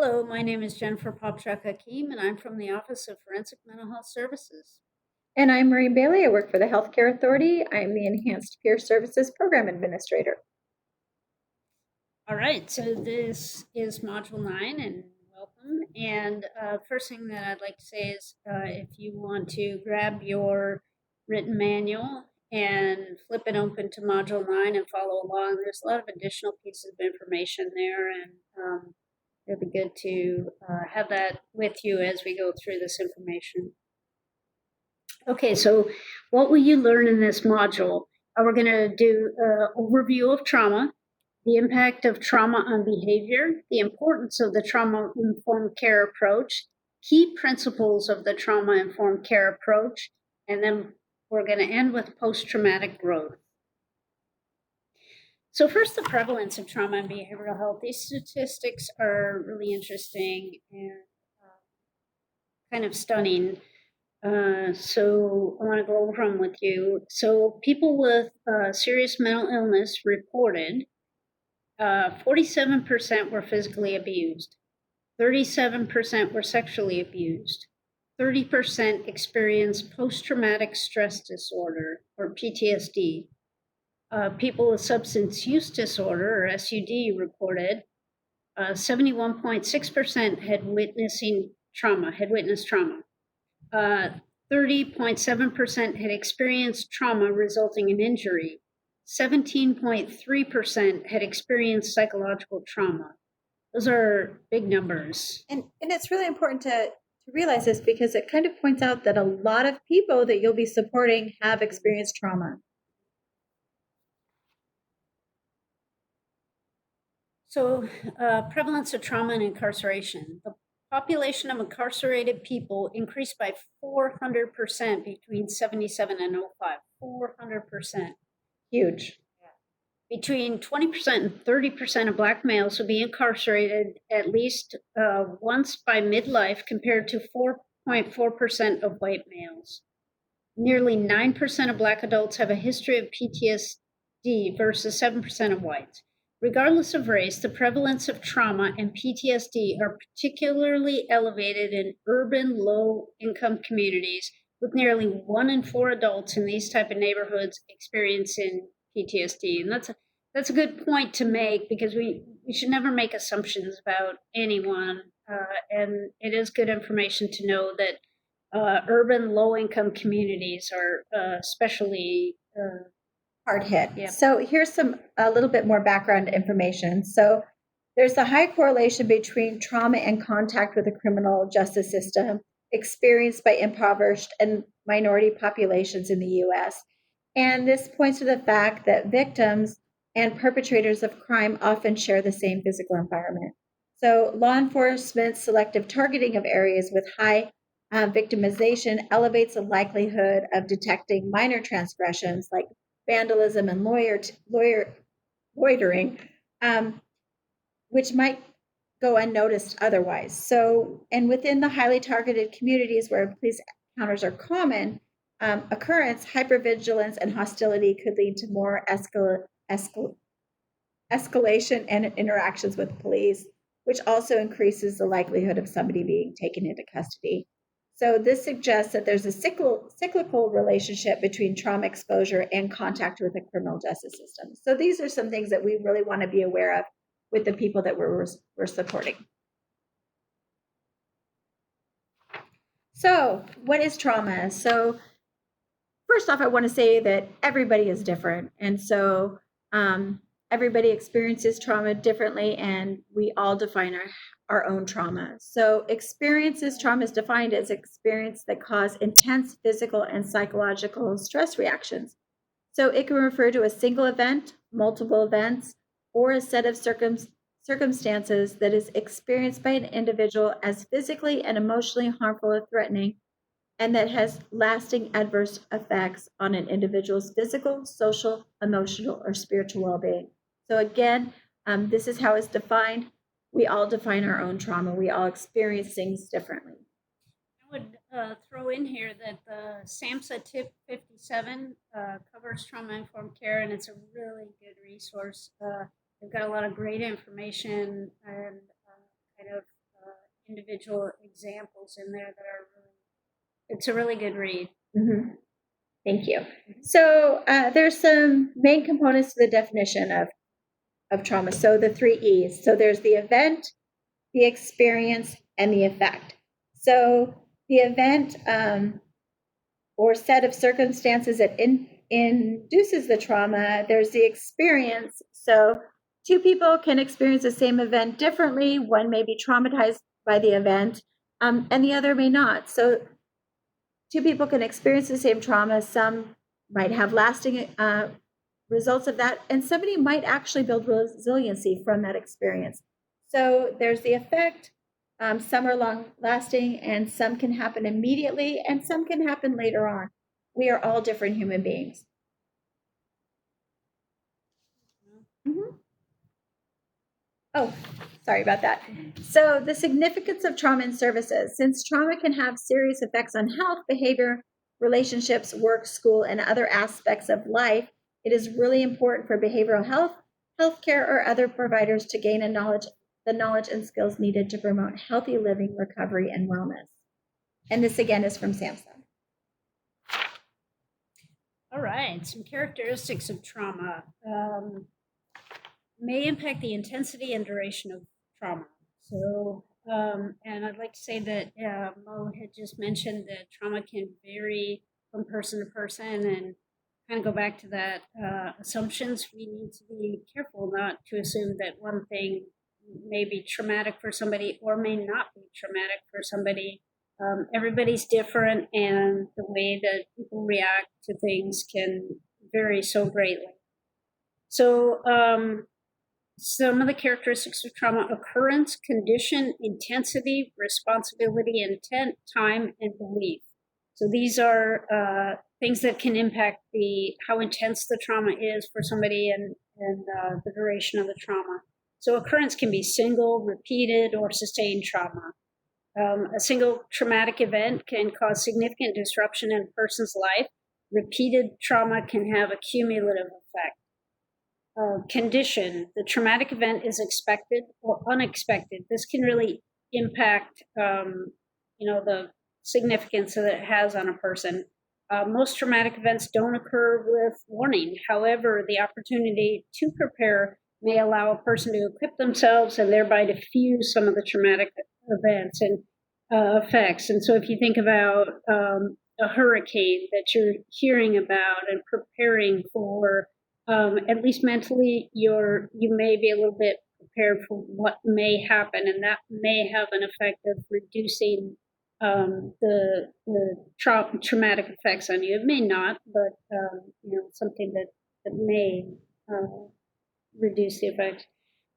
Hello, my name is Jennifer Popchak Hakim, and I'm from the Office of Forensic Mental Health Services. And I'm Maureen Bailey. I work for the Healthcare Authority. I'm the Enhanced Peer Services Program Administrator. All right, so this is Module 9, and welcome. And first thing that I'd like to say is if you want to grab your written manual and flip it open to Module 9 and follow along, there's a lot of additional pieces of information there, and it'd be good to have that with you as we go through this information. Okay, so what will you learn in this module? We're going to do an overview of trauma, the impact of trauma on behavior, the importance of the trauma-informed care approach, key principles of the trauma-informed care approach, and then we're going to end with post-traumatic growth. So first, the prevalence of trauma and behavioral health. These statistics are really interesting and kind of stunning. So I want to go over them with you. So people with serious mental illness reported 47% were physically abused, 37% were sexually abused, 30% experienced post-traumatic stress disorder or PTSD. People with substance use disorder or SUD reported 71.6% had witnessed trauma. 30.7% had experienced trauma resulting in injury. 17.3% had experienced psychological trauma. Those are big numbers. And it's really important to realize this because it kind of points out that a lot of people that you'll be supporting have experienced trauma. So, prevalence of trauma and incarceration. The population of incarcerated people increased by 400% between 77 and 05. 400%. Huge. Between 20% and 30% of Black males will be incarcerated at least once by midlife, compared to 4.4% of white males. Nearly 9% of Black adults have a history of PTSD versus 7% of whites. Regardless of race, the prevalence of trauma and PTSD are particularly elevated in urban, low-income communities, with nearly 1 in 4 adults in these type of neighborhoods experiencing PTSD. And that's a good point to make, because we should never make assumptions about anyone. And it is good information to know that urban low-income communities are especially hard hit. Yeah. So here's a little bit more background information. So there's a high correlation between trauma and contact with the criminal justice system experienced by impoverished and minority populations in the US. And this points to the fact that victims and perpetrators of crime often share the same physical environment. So law enforcement's selective targeting of areas with high victimization elevates the likelihood of detecting minor transgressions like vandalism and loitering, which might go unnoticed otherwise. So, and within the highly targeted communities where police encounters are common occurrence, hypervigilance and hostility could lead to more escalation and interactions with police, which also increases the likelihood of somebody being taken into custody. So this suggests that there's a cyclical relationship between trauma exposure and contact with the criminal justice system. So these are some things that we really want to be aware of with the people that we're supporting. So what is trauma? So first off, I want to say that everybody is different. And so everybody experiences trauma differently, and we all define our own trauma. So trauma is defined as experience that cause intense physical and psychological stress reactions. So it can refer to a single event, multiple events, or a set of circumstances that is experienced by an individual as physically and emotionally harmful or threatening, and that has lasting adverse effects on an individual's physical, social, emotional, or spiritual well-being. So again, this is how it's defined. We all define our own trauma. We all experience things differently. I would throw in here that the SAMHSA Tip 57 covers trauma-informed care, and it's a really good resource. They've got a lot of great information and kind of individual examples in there that are really, it's a really good read. Mm-hmm. Thank you. So there's some main components to the definition of trauma. So the 3 E's. So there's the event, the experience, and the effect. So the event or set of circumstances that induces the trauma, there's the experience. So 2 people can experience the same event differently. One may be traumatized by the event, and the other may not. So 2 people can experience the same trauma. Some might have lasting results of that, and somebody might actually build resiliency from that experience. So there's the effect. Some are long lasting, and some can happen immediately, and some can happen later on. We are all different human beings. Mm-hmm. Oh, sorry about that. So the significance of trauma in services. Since trauma can have serious effects on health, behavior, relationships, work, school, and other aspects of life, it is really important for behavioral health, healthcare, or other providers to gain the knowledge and skills needed to promote healthy living, recovery, and wellness. And this again is from Samhsa. All right, some characteristics of trauma. May impact the intensity and duration of trauma. So, and I'd like to say that Mo had just mentioned that trauma can vary from person to person, and kind of go back to that assumptions. We need to be careful not to assume that one thing may be traumatic for somebody or may not be traumatic for somebody. Everybody's different, and the way that people react to things can vary so greatly. So, some of the characteristics of trauma: occurrence, condition, intensity, responsibility, intent, time, and belief. So these are things that can impact how intense the trauma is for somebody and the duration of the trauma. So occurrence can be single, repeated, or sustained trauma. A single traumatic event can cause significant disruption in a person's life. Repeated trauma can have a cumulative effect. Condition: the traumatic event is expected or unexpected. This can really impact, the significance that it has on a person. Most traumatic events don't occur with warning. However, the opportunity to prepare may allow a person to equip themselves and thereby diffuse some of the traumatic events and effects. And so if you think about a hurricane that you're hearing about and preparing for, at least mentally, you may be a little bit prepared for what may happen, and that may have an effect of reducing the traumatic effects on you. It may not, but something that may reduce the effects.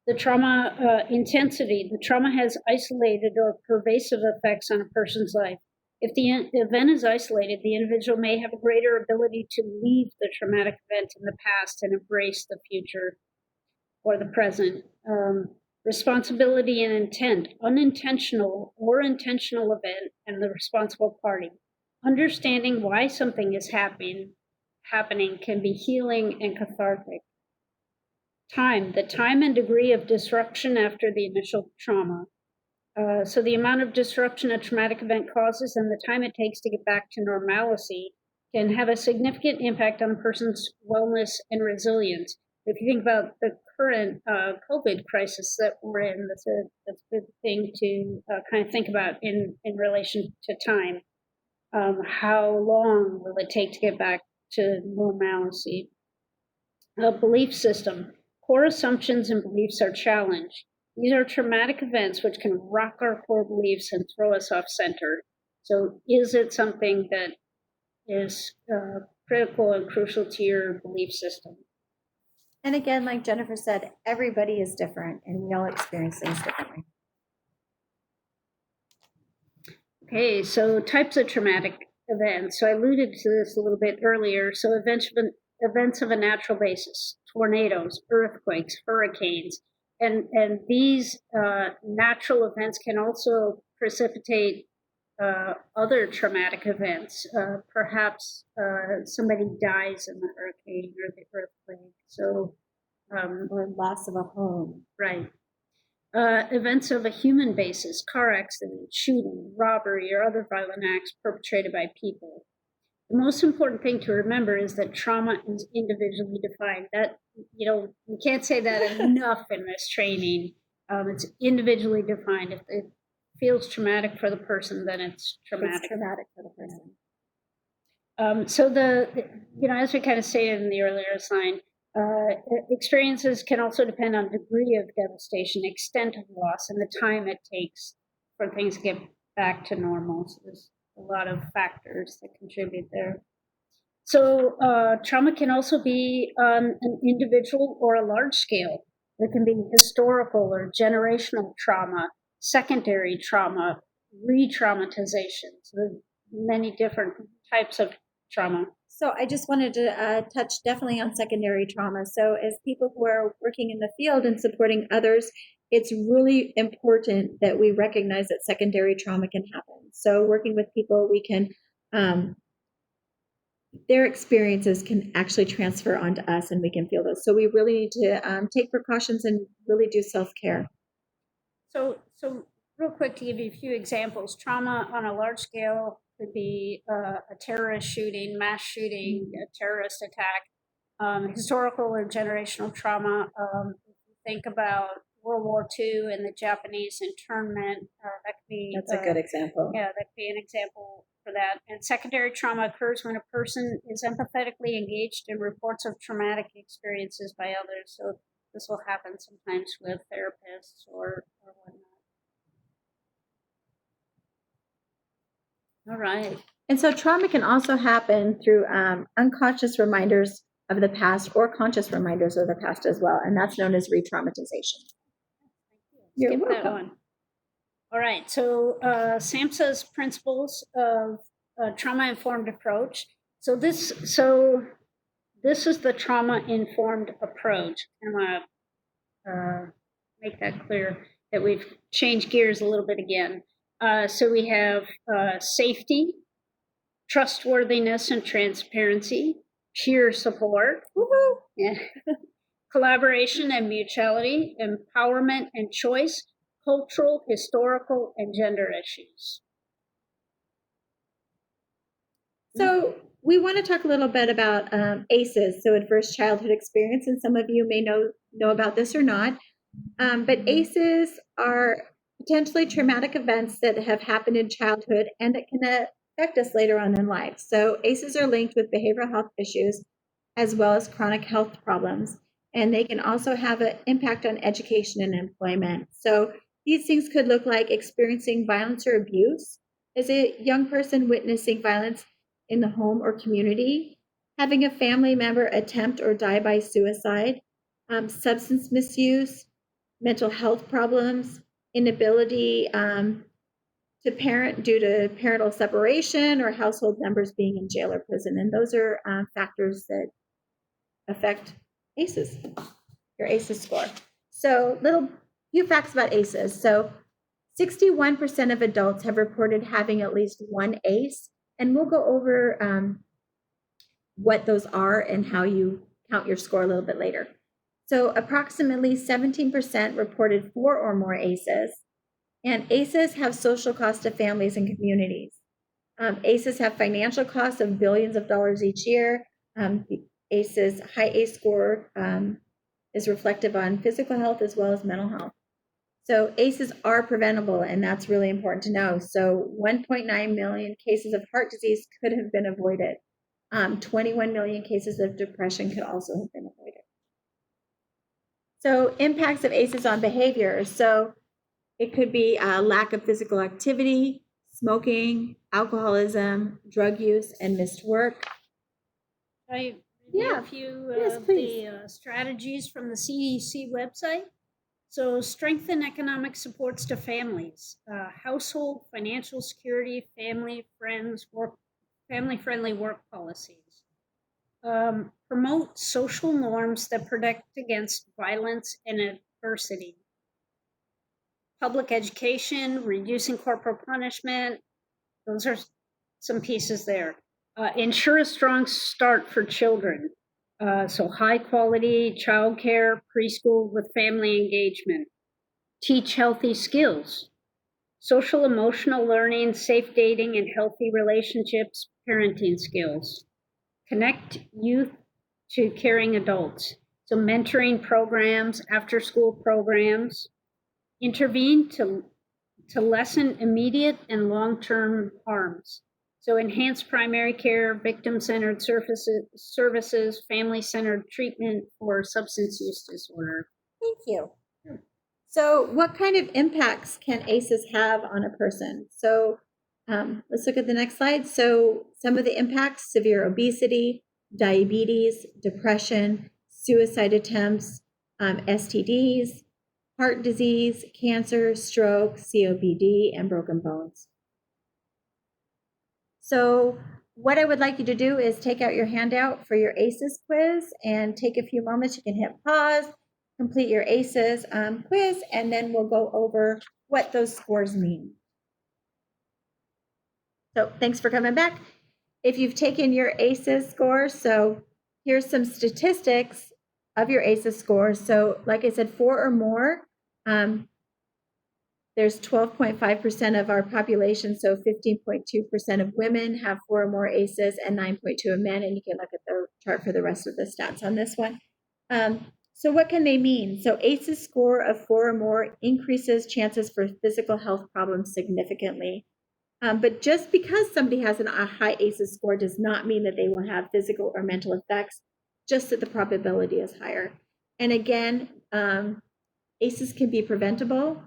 The trauma intensity: the trauma has isolated or pervasive effects on a person's life. If the event is isolated, the individual may have a greater ability to leave the traumatic event in the past and embrace the future or the present. Responsibility and intent: unintentional or intentional event and the responsible party. Understanding why something is happening can be healing and cathartic. Time: the time and degree of disruption after the initial trauma. So the amount of disruption a traumatic event causes and the time it takes to get back to normalcy can have a significant impact on a person's wellness and resilience. If you think about the current COVID crisis that we're in, that's a good thing to kind of think about in relation to time. How long will it take to get back to normalcy? Belief system: core assumptions and beliefs are challenged. These are traumatic events which can rock our core beliefs and throw us off center. So is it something that is critical and crucial to your belief system? And again, like Jennifer said, everybody is different and we all experience things differently. Okay, so types of traumatic events. So I alluded to this a little bit earlier. So events of a natural basis: tornadoes, earthquakes, hurricanes. And these natural events can also precipitate other traumatic events. Perhaps somebody dies in the hurricane or the earthquake. So, or loss of a home. Right. Events of a human basis, car accident, shooting, robbery, or other violent acts perpetrated by people. The most important thing to remember is that trauma is individually defined. That, we can't say that enough in this training. It's individually defined. If it feels traumatic for the person, then it's traumatic. It's traumatic for the person. So as we kind of stated in the earlier sign, experiences can also depend on degree of devastation, extent of loss, and the time it takes for things to get back to normal. So there's a lot of factors that contribute there. So trauma can also be on an individual or a large scale. There can be historical or generational trauma, secondary trauma, re-traumatization. So there's many different types of trauma. So I just wanted to touch definitely on secondary trauma. So as people who are working in the field and supporting others, it's really important that we recognize that secondary trauma can happen. So working with people, we can, their experiences can actually transfer onto us and we can feel those. So we really need to take precautions and really do self-care. So real quick to give you a few examples, trauma on a large scale could be a terrorist shooting, mass shooting, a terrorist attack, historical or generational trauma. If you think about World War II and the Japanese internment, that could be... That's a good example. Yeah, that could be an example for that. And secondary trauma occurs when a person is empathetically engaged in reports of traumatic experiences by others. So this will happen sometimes with therapists or whatnot. All right. And so trauma can also happen through unconscious reminders of the past or conscious reminders of the past as well. And that's known as re-traumatization. You're Skip welcome. that one. All right. So SAMHSA's principles of trauma-informed approach. So this is the trauma-informed approach. I want to make that clear that we've changed gears a little bit again. So we have safety, trustworthiness and transparency, peer support, yeah. Collaboration and mutuality, empowerment and choice, cultural, historical, and gender issues. So we want to talk a little bit about ACEs, so adverse childhood experience, and some of you may know about this or not. But ACEs are potentially traumatic events that have happened in childhood and that can affect us later on in life. So ACEs are linked with behavioral health issues as well as chronic health problems. And they can also have an impact on education and employment. So these things could look like experiencing violence or abuse as a young person witnessing violence in the home or community, having a family member attempt or die by suicide, substance misuse, mental health problems, inability to parent due to parental separation or household members being in jail or prison. And those are factors that affect ACEs, your ACEs score. So few facts about ACEs. So 61% of adults have reported having at least one ACE, and we'll go over what those are and how you count your score a little bit later. So approximately 17% reported 4 or more ACEs, and ACEs have social costs to families and communities. ACEs have financial costs of billions of dollars each year. ACEs high ACE score is reflective on physical health as well as mental health. So ACEs are preventable, and that's really important to know. So 1.9 million cases of heart disease could have been avoided. 21 million cases of depression could also have been avoided. So impacts of ACEs on behavior. So it could be a lack of physical activity, smoking, alcoholism, drug use, and missed work. I review a few of the strategies from the CDC website. So strengthen economic supports to families, household financial security, family-friendly work policies. Promote social norms that protect against violence and adversity. Public education, reducing corporal punishment. Those are some pieces there. Ensure a strong start for children. So high quality childcare, preschool with family engagement. teach healthy skills, social emotional learning, safe dating and healthy relationships, parenting skills, connect youth to caring adults. So mentoring programs, after school programs, intervene to lessen immediate and long-term harms. So enhance primary care, victim-centered services, family-centered treatment for substance use disorder. Thank you. So what kind of impacts can ACEs have on a person? So let's look at the next slide. So some of the impacts: severe obesity, diabetes, depression, suicide attempts, STDs, heart disease, cancer, stroke, COPD, and broken bones. So what I would like you to do is take out your handout for your ACEs quiz and take a few moments. You can hit pause, complete your ACEs quiz, and then we'll go over what those scores mean. So thanks for coming back. If you've taken your ACEs scores, so here's some statistics of your ACEs scores. So like I said, 4 or more, there's 12.5% of our population, so 15.2% of women have 4 or more ACEs and 9.2 of men, and you can look at the chart for the rest of the stats on this one. So what can they mean? So ACEs score of 4 or more increases chances for physical health problems significantly. But just because somebody has a high ACEs score does not mean that they will have physical or mental effects, just that the probability is higher. And again, ACEs can be preventable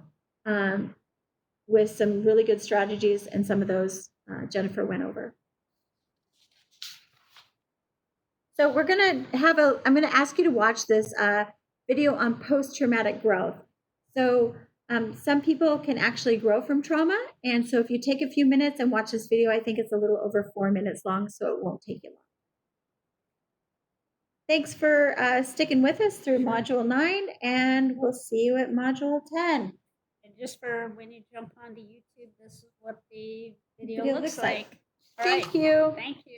with some really good strategies, and some of those Jennifer went over. So I'm going to ask you to watch this video on post-traumatic growth. So some people can actually grow from trauma. And so if you take a few minutes and watch this video, I think it's a little over 4 minutes long, so it won't take you long. Thanks for sticking with us through Module 9, and we'll see you at Module 10. And just for when you jump onto YouTube, this is what the video looks like. All right. Thank you. Thank you.